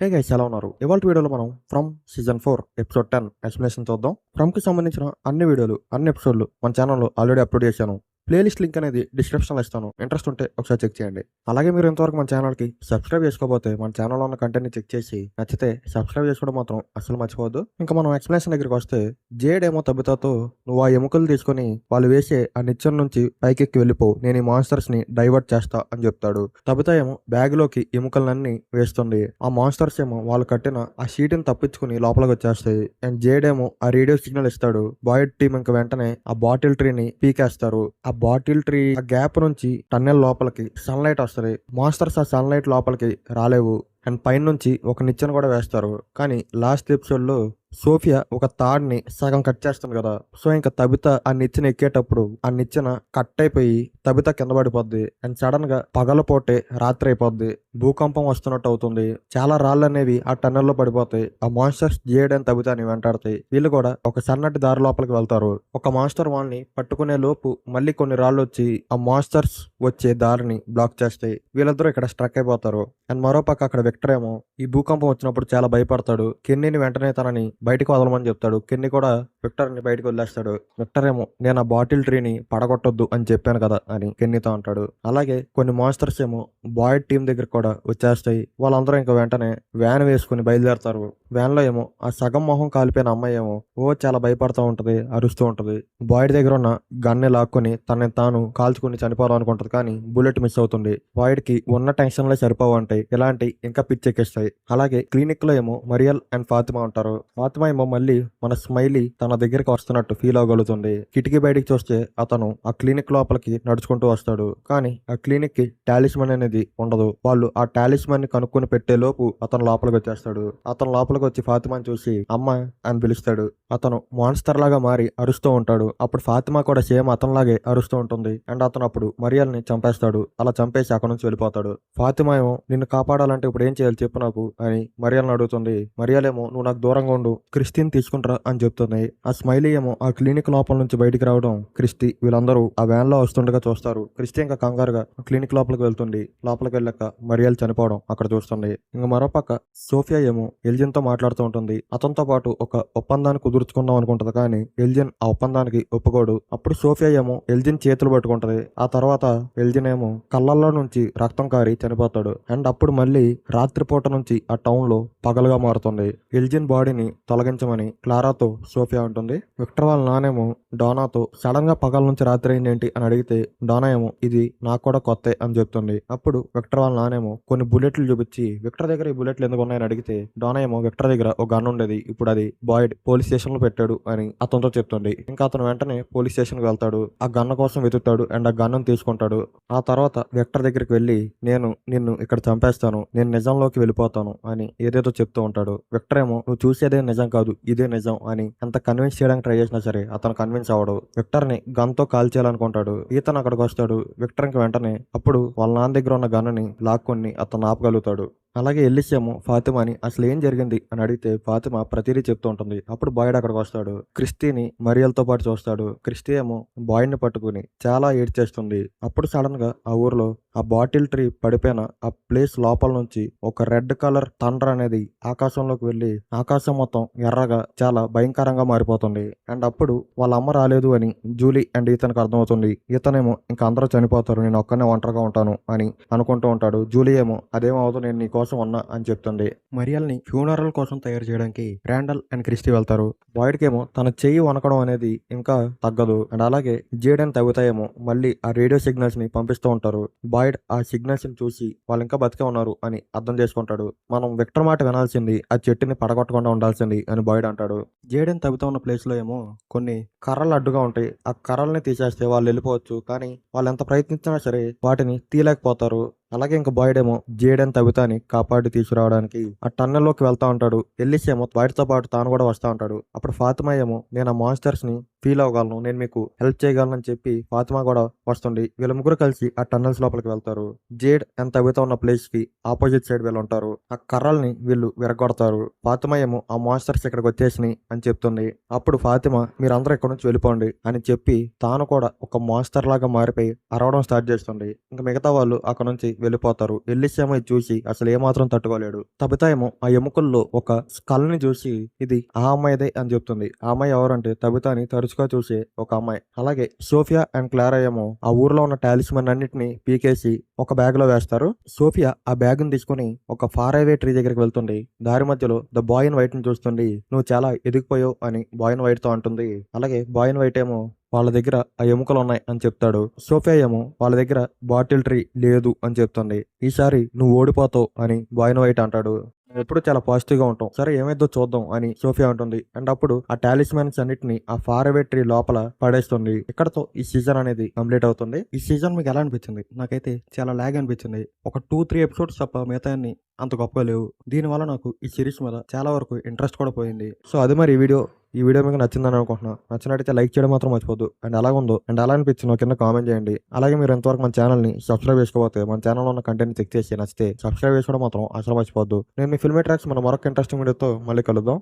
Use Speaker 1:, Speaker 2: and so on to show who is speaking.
Speaker 1: Hey guys, ఎలా ఉన్నారు? ఇవాళ వీడియోలో మనం ఫ్రమ్ సీజన్ 4 ఎపిసోడ్ 10 ఎక్స్ప్లెనేషన్ చూద్దాం. ఫ్రమ్ కి సంబంధించిన అన్ని వీడియోలు, అన్ని ఎపిసోడ్లు మన ఛానల్లో ఆల్రెడీ అప్లోడ్ చేశాను. ప్లేలిస్ట్ లింక్ అనేది డిస్క్రిప్షన్లో ఇస్తాను. ఇంట్రెస్ట్ ఉంటే ఒకసారి చెక్ చేయండి. అలాగే మీరు ఇంతవరకు మన ఛానల్కి సబ్స్క్రైబ్ చేసుకోకపోతే మన ఛానల్లో ఉన్న కంటెంట్ని చెక్ చేసి నచ్చితే సబ్స్క్రైబ్ చేసుకోవడం మాత్రం అసలు మర్చిపోవద్దు. ఇంకా మనం ఎక్స్ప్లెనేషన్ దగ్గరికి వస్తే, జేడ్ ఏమో తబితాతో నువ్వు ఆ ఎముకలు తీసుకొని వాళ్ళు వేసే ఆ నిచ్చెన నుంచి పైకెక్కి వెళ్ళిపో, నేను ఈ మాన్స్టర్స్ ని డైవర్ట్ చేస్తా అని చెప్తాడు. తబిత ఏమో బ్యాగ్ లోకి ఎముకలన్నీ వేస్తుంది. ఆ మాన్స్టర్స్ ఏమో వాళ్ళు కట్టిన ఆ షీట్ ని తప్పించుకుని లోపలికి వచ్చేస్తాయి. అండ్ జేడ్ ఏమో ఆ రేడియో సిగ్నల్ ఇస్తాడు. బాయిడ్ టీమ్ ఇంక వెంటనే ఆ బాటిల్ ట్రీని పీకేస్తారు. ఆ బాటిల్ ట్రీ ఆ గ్యాప్ నుంచి టన్నెల్ లోపలికి సన్లైట్ వస్తుంది. మాన్స్టర్స్ ఆ సన్లైట్ లోపలికి రాలేవు. అండ్ పైన నుంచి ఒక నిచ్చెన కూడా వేస్తారు. కానీ లాస్ట్ ఎపిసోడ్ లో సోఫియా ఒక తాడ్ని సగం కట్ చేస్తుంది కదా, సో ఇంకా తబిత ఆ నిచ్చెన ఎక్కేటప్పుడు ఆ నిచ్చెన కట్ అయిపోయి తబిత కింద పడిపోద్ది. అండ్ సడన్ గా పగలపోటే రాత్రి అయిపోద్ది. భూకంపం వస్తున్నట్టు అవుతుంది. చాలా రాళ్ళు అనేవి ఆ టన్నెల్లో పడిపోతాయి. ఆ మాన్స్టర్స్ జేయడం తబితని వెంటాడతాయి. వీళ్ళు కూడా ఒక సన్నటి దారి లోపలికి వెళ్తారు. ఒక మాన్స్టర్ వాళ్ళని పట్టుకునే లోపు మళ్ళీ కొన్ని రాళ్ళు వచ్చి ఆ మాన్స్టర్స్ వచ్చే దారిని బ్లాక్ చేస్తాయి. వీళ్ళిద్దరూ ఇక్కడ స్ట్రక్ అయిపోతారు. అండ్ మరోపక్క అక్కడ విక్టర్ ఏమో ఈ భూకంపం వచ్చినప్పుడు చాలా భయపడతాడు. కెన్నీని వెంటనే తనని బయటకు వదలమని చెప్తాడు. కెన్నీ కూడా విక్టర్ ని బయటకు వదిలేస్తాడు. విక్టర్ ఏమో నేను ఆ బాటిల్ ట్రీని పడగొట్టొద్దు అని చెప్పాను కదా అని కెన్నీతో అంటాడు. అలాగే కొన్ని మాన్స్టర్స్ ఏమో బాయిడ్ టీం దగ్గర కూడా వచ్చేస్తాయి. వాళ్ళందరూ ఇంకా వెంటనే వ్యాన్ వేసుకుని బయలుదేరతారు. వ్యాన్ లో ఏమో ఆ సగం మొహం కాలిపోయిన అమ్మాయి ఏమో చాలా భయపడుతూ ఉంటది, అరుస్తూ ఉంటది. బాయిడ్ దగ్గర ఉన్న గన్ని లాక్కుని తనని తాను కాల్చుకుని చనిపోదాం అనుకుంటది. కానీ బుల్లెట్ మిస్ అవుతుంది. బాయిడ్ కి ఉన్న టెన్షన్లే సరిపోవంటాయి. ఇలాంటి ఇంకా పిచ్చెక్కిస్తాయి. అలాగే క్లినిక్ లో ఏమో మరియల్ అండ్ ఫాతిమా ఉంటారు. ఫాతిమా ఏమో మళ్ళీ మన స్మైలీ తన దగ్గరికి వస్తున్నట్టు ఫీల్ అవ్వగలుగుతుంది. కిటికీ బయటికి చూస్తే అతను ఆ క్లినిక్ లోపలికి నడుచుకుంటూ వస్తాడు. కానీ ఆ క్లినిక్ కి టాలిస్మన్ అనేది ఉండదు. వాళ్ళు ఆ టాలిస్మన్ ని కనుక్కొని పెట్టే లోపు అతను లోపలికి వచ్చేస్తాడు. అతను లోపలికి వచ్చి ఫాతిమాని చూసి అమ్మ అని పిలుస్తాడు. అతను మాన్స్టర్ లాగా మారి అరుస్తూ ఉంటాడు. అప్పుడు ఫాతిమా కూడా సేమ్ అతనిలాగే అరుస్తూ ఉంటుంది. అండ్ అతను అప్పుడు మరియల్ ని చంపేస్తాడు. అలా చంపేసి అక్కడ నుంచి వెళ్ళిపోతాడు. ఫాతిమా ఏమో నిన్ను కాపాడాలంటే ఇప్పుడు ఏం చేయాలి చెప్పు నాకు అని మరియల్ని అడుగుతుంది. మరియల్ ఏమో నువ్వు నాకు దూరంగా ఉండు, క్రిస్టిని తీసుకుంటారా అని చెప్తుంది. ఆ స్మైలీ ఏమో ఆ క్లినిక్ లోపల నుంచి బయటికి రావడం క్రిస్టి వీళ్ళందరూ ఆ వ్యాన్ లో వస్తుండగా చూస్తారు. క్రిస్టి ఇంకా కంగారుగా క్లినిక్ లోపలికి వెళ్తుంది. లోపలికి వెళ్ళాక మరియల్ చనిపోవడం అక్కడ చూస్తుంది. ఇంకా మరోపక్క సోఫియా ఏమో ఎల్జిన్ తో మాట్లాడుతూ ఉంటుంది. అతనితో పాటు ఒక ఒప్పందాన్ని కుదుర్చుకుందాం అనుకుంటది. కానీ ఎల్జిన్ ఆ ఒప్పందానికి ఒప్పుకోడు. అప్పుడు సోఫియా ఏమో ఎల్జిన్ చేతులు పట్టుకుంటది. ఆ తర్వాత ఎల్జిన్ ఏమో కళ్ళల్లో నుంచి రక్తం కారి చనిపోతాడు. అండ్ అప్పుడు మళ్ళీ రాత్రిపూట నుంచి ఆ టౌన్ లో పగలుగా మారుతుంది. ఎల్జిన్ బాడీని తొలగించమని క్లారాతో సోఫియా ఉంటుంది. విక్టర్ వాళ్ళ నానేమో డోనాతో సడన్ గా పగల నుంచి రాత్రి అయింది ఏంటి అని అడిగితే డోనా ఏమో ఇది నాకు కూడా కొత్త అని చెప్తుంది. అప్పుడు విక్టర్ వాళ్ళ నానేమో కొన్ని బుల్లెట్లు చూపించి విక్టర్ దగ్గర ఈ బుల్లెట్లు ఎందుకు ఉన్నాయని అడిగితే డోనా ఏమో విక్టర్ దగ్గర ఒక గన్ ఉండేది, ఇప్పుడు అది బాయిడ్ పోలీస్ స్టేషన్ లో పెట్టాడు అని అతనితో చెప్తుంది. ఇంకా అతను వెంటనే పోలీస్ స్టేషన్ కి వెళ్తాడు. ఆ గన్న కోసం వెతుకుతాడు అండ్ ఆ గన్ను తీసుకుంటాడు. ఆ తర్వాత విక్టర్ దగ్గరికి వెళ్ళి నేను నిన్ను ఇక్కడ చంపేస్తాను, నేను నిజంలోకి వెళ్ళిపోతాను అని ఏదేదో చెప్తూ ఉంటాడు. విక్టర్ ఏమో నువ్వు చూసేదే నిజం కాదు, ఇదే నిజం అని ఎంత కన్విన్స్ చేయడానికి ట్రై చేసినా సరే అతను కన్విన్స్ అవడు. విక్టర్ ని గన్ తో కాల్ చేయాలనుకుంటాడు. ఈతను అక్కడికి వస్తాడు. విక్టర్ కి వెంటనే అప్పుడు వాళ్ళ నాన్న దగ్గర ఉన్న గన్నుని లాక్కొని అతను ఆపగలుగుతాడు. అలాగే ఎల్లిసేమో ఫాతిమాని అసలు ఏం జరిగింది అని అడిగితే ఫాతిమా ప్రతిదీ చెప్తూ ఉంటుంది. అప్పుడు బాయిడ్ అక్కడికి వస్తాడు. క్రిస్టీని మరియల్తో పాటు చూస్తాడు. క్రిస్టీ ఏమో బాయిడ్ ని పట్టుకుని చాలా ఏడ్చేస్తుంది. అప్పుడు సడన్ గా ఆ ఊర్లో ఆ బాటిల్ ట్రీ పడిపోయిన ఆ ప్లేస్ లోపల నుంచి ఒక రెడ్ కలర్ థండర్ అనేది ఆకాశంలోకి వెళ్ళి ఆకాశం మొత్తం ఎర్రగా చాలా భయంకరంగా మారిపోతుంది. అండ్ అప్పుడు వాళ్ళ అమ్మ రాలేదు అని జూలీ అండ్ ఇతనికి అర్థమవుతుంది. ఇతనేమో ఇంకా అందరూ చనిపోతారు, నేను ఒక్కనే ఒంటరిగా ఉంటాను అని అనుకుంటూ ఉంటాడు. జూలీ ఏమో అదేమవుతుంది, నేను నీ కోసం ఉన్నా అని చెప్తుంది. మరియల్ ని ఫ్యూనరల్ కోసం తయారు చేయడానికి రాండల్ అండ్ క్రిస్టీ వెళ్తారు. బాయిడ్ కేమో తన చెయ్యి వనకడం అనేది ఇంకా తగ్గదు. అండ్ అలాగే జేడెన్ తగ్గుతాయేమో మళ్ళీ ఆ రేడియో సిగ్నల్స్ ని పంపిస్తూ ఉంటారు. బాయిడ్ ఆ సిగ్నల్స్ ని చూసి వాళ్ళు ఇంకా బతికే ఉన్నారు అని అర్థం చేసుకుంటాడు. మనం విక్టర్ మాట వినాల్సింది, ఆ చెట్టుని పడగొట్టకుండా ఉండాల్సింది అని బాయిడ్ అంటాడు. జేడెన్ తగ్గుతూ ఉన్న ప్లేస్ లో ఏమో కొన్ని కర్రలు అడ్డుగా ఉంటాయి. ఆ కర్రల్ని తీసేస్తే వాళ్ళు వెళ్ళిపోవచ్చు. కానీ వాళ్ళు ఎంత ప్రయత్నించినా సరే వాటిని తీయలేకపోతారు. అలాగే ఇంకా బాయిడ్ ఏమో జేడెన్ తబితాని కాపాడి తీసుకురావడానికి ఆ టన్నెల్లోకి వెళ్తా ఉంటాడు. ఎల్లిస్ ఏమో వాటితో పాటు తాను కూడా వస్తా ఉంటాడు. అప్పుడు ఫాతిమా ఏమో నేను ఆ మాన్స్టర్స్ ని ఫీల్ అవ్వగలను, నేను మీకు హెల్ప్ చేయగలను అని చెప్పి ఫాతిమా కూడా వస్తుంది. వీళ్ళ ముగ్గురు కలిసి ఆ టన్నెల్స్ లోపలికి వెళ్తారు. జేడ్ అండ్ తబితా ఉన్న ప్లేస్ కి ఆపోజిట్ సైడ్ వీళ్ళు ఉంటారు. ఆ కర్రల్ని వీళ్ళు విరగొడతారు. ఫాతిమా ఏమో ఆ మాన్స్టర్స్ ఇక్కడికి వచ్చేసినాయి అని చెప్తుంది. అప్పుడు ఫాతిమా మీరందరూ ఇక్కడ నుంచి వెళ్ళిపోండి అని చెప్పి తాను కూడా ఒక మాన్స్టర్ లాగా మారిపోయి అరవడం స్టార్ట్ చేస్తుంది. ఇంకా మిగతా వాళ్ళు అక్కడ నుంచి వెళ్ళిపోతారు. ఎల్లిస్ ఏమో ఇది చూసి అసలు ఏమాత్రం తట్టుకోలేడు. తబితా ఏమో ఆ ఎముకల్లో ఒక స్కల్ ని చూసి ఇది ఆ అమ్మాయిదే అని చెప్తుంది. ఆ అమ్మాయి ఎవరంటే తబితాని తరచుగా చూసే ఒక అమ్మాయి. అలాగే సోఫియా అండ్ క్లారా ఏమో ఆ ఊర్లో ఉన్న టాలిస్మన్ అన్నిటిని పీకేసి ఒక బ్యాగ్ లో వేస్తారు. సోఫియా ఆ బ్యాగ్ ని తీసుకుని ఒక ఫార్ అవే ట్రీ దగ్గరికి వెళ్తుంది. దారి మధ్యలో ద బాయ్ ఇన్ వైట్ ని చూస్తుంది. నువ్వు చాలా ఎదిగిపోయావు అని బాయ్ ఇన్ వైట్ తో అంటుంది. అలాగే బాయ్ ఇన్ వైట్ ఏమో వాళ్ళ దగ్గర ఆ ఎముకలు ఉన్నాయి అని చెప్తాడు. సోఫియా ఏమో వాళ్ళ దగ్గర బాటిల్ ట్రీ లేదు అని చెప్తుంది. ఈసారి నువ్వు ఓడిపోతావు అని బాయ్ ఇన్ వైట్ అంటాడు. ఎప్పుడు చాలా పాజిటివ్ గా ఉంటాం, సరే ఏమైందో చూద్దాం అని సోఫియా ఉంటుంది. అండ్ అప్పుడు ఆ టాలిస్మాన్స్ అన్నిటిని ఆ ఫార్ అవే ట్రీ లోపల పడేస్తుంది. ఇక్కడతో ఈ సీజన్ అనేది కంప్లీట్ అవుతుంది. ఈ సీజన్ మీకు ఎలా అనిపించింది? నాకైతే చాలా లాగ్ అనిపించింది. ఒక 2-3 ఎపిసోడ్స్ తప్ప మిగతా అంత గొప్పగా లేవు. దీనివల్ల నాకు ఈ సిరీస్ మీద చాలా వరకు ఇంట్రెస్ట్ కూడా పోయింది. సో అది మరి ఈ వీడియో మీకు నచ్చిందని అనుకుంటున్నాను. నచ్చినట్టయితే లైక్ చేయడం మాత్రం మర్చిపోద్దు. అండ్ ఎలా ఉందో అండ్ ఎలా అనిపించిందో కింద కామెంట్ చేయండి. అలాగే మీరు ఎంతవరకు మన ఛానల్ని సబ్స్క్రైబ్ చేసుకోకపోతే మన ఛానల్లో ఉన్న కంటెంట్ చెక్ చేసి నచ్చితే సబ్స్క్రైబ్ చేసుకోవడం మాత్రం అసలు మర్చిపోద్దు. నేను మీ ఫిల్మీ ట్రాక్స్ మన మరొక ఇంట్రెస్టింగ్ వీడియోతో మళ్ళీ కలుద్దాం.